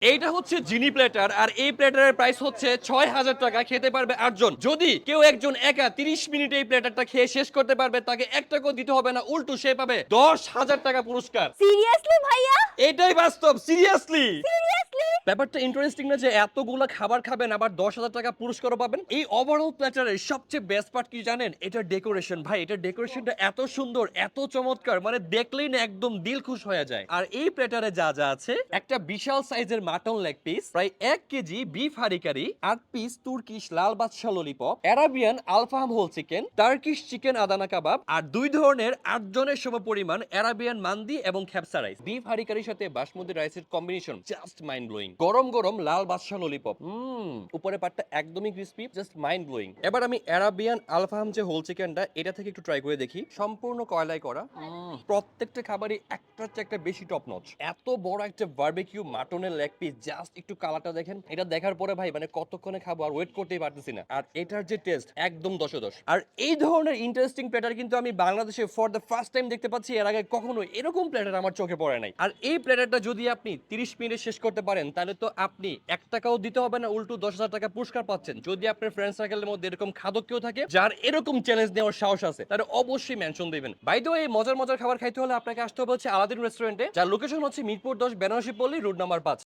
এইটা হচ্ছে জিনি প্লেটার, আর এই প্লেটারের প্রাইস হচ্ছে ৬,০০০ টাকা। খেতে পারবে ৮ জন। যদি কেউ একজন একা ৩০ মিনিটে এই প্লেটারটা খেয়ে শেষ করতে পারবে, তাকে ১ টাকাও দিতে হবে না, উল্টো সে পাবে ১০,০০০ টাকা পুরস্কার। সিরিয়াসলি ভাইয়া? এটাই বাস্তব, সিরিয়াসলি। সিরিয়াসলি? ব্যাপারটা ইন্টারেস্টিং না যে এতগুলা খাবার খাবেন আবার ১০,০০০ টাকা পুরস্কারও পাবেন। এই ওভারঅল প্ল্যাটারের সবচেয়ে বেস্ট পার্ট কি জানেন? এটার ডেকোরেশন। ভাই এটার ডেকোরেশনটা এত সুন্দর, এত চমৎকার, মানে দেখলেই না একদম দিল খুশ হয়ে যায়। আর এই প্ল্যাটারে যা যা আছে, একটা বিশাল সাইজের মাটন লেগ পিস, প্রায় ১ কেজি বিফ হারি কারি, ৮ পিস তুর্কিশ লাল বাদশা ললিপপ, অ্যারাবিয়ান আলফাহাম হোল চিকেন, টার্কিশ চিকেন আদানা কাবাব, আর ২ ধরনের ৮ জনের সমপরিমাণ অ্যারাবিয়ান মান্দি এবং খেপসা রাইস। বিফ হারি কারির সাথে বাসমতি রাইসের কম্বিনেশন জাস্ট মাইন্ড ব্লোয়িং। গরম গরম লাল বাদশা ললিপপ, উপরে পাটটা একদমই ক্রিস্পি, জাস্ট মাইন্ড ব্লোয়িং। এবার আমি অ্যারাবিয়ান আলফাহাম যে হোল চিকেনটা, এটা থেকে একটু ট্রাই করে দেখি। সম্পূর্ণ কয়লায় করা, প্রত্যেকটা খাবারই একটার চেয়ে একটা বেশি টপ নচ। এত বড় একটা বারবিকিউ মাটনের লেগ পিস, জাস্ট একটু কালারটা দেখেন। এটা দেখার পরে ভাই মানে কতক্ষণে খাবো আর ওয়েট করতেই পারতেছি না। আর এটার যে টেস্ট, একদম ১০ এ ১০। আর এই ধরনের ইন্টারেস্টিং প্লেটার কিন্তু আমি বাংলাদেশে ফর দ্য ফার্স্ট টাইম দেখতে পাচ্ছি। এর আগে কখনো এরকম প্লেটার আমার চোখে পড়ে নাই। আর এই প্লেটারটা যদি আপনি ৩০ মিনিটে শেষ করতে পারেন, তাহলে তো আপনি ১ টাকাও দিতে হবে না, উল্টো ১০,০০০ টাকা পুরস্কার পাচ্ছেন। যদি আপনার ফ্রেন্ড সার্কেলের মধ্যে এরকম খাদক কেউ থাকে যার এরকম চ্যালেঞ্জ নেওয়ার সাহস আছে, তাহলে অবশ্যই মেনশন দিবেন। বাই দ্য ওয়ে, মজার মজার খাবার খাইতে হলে আপনাকে আসতে হবে হচ্ছে আলাদিন রেস্টুরেন্টে, যার লোকেশন হচ্ছে মিরপুর ১০, বেনারসি পল্লী, রোড নাম্বার ৫।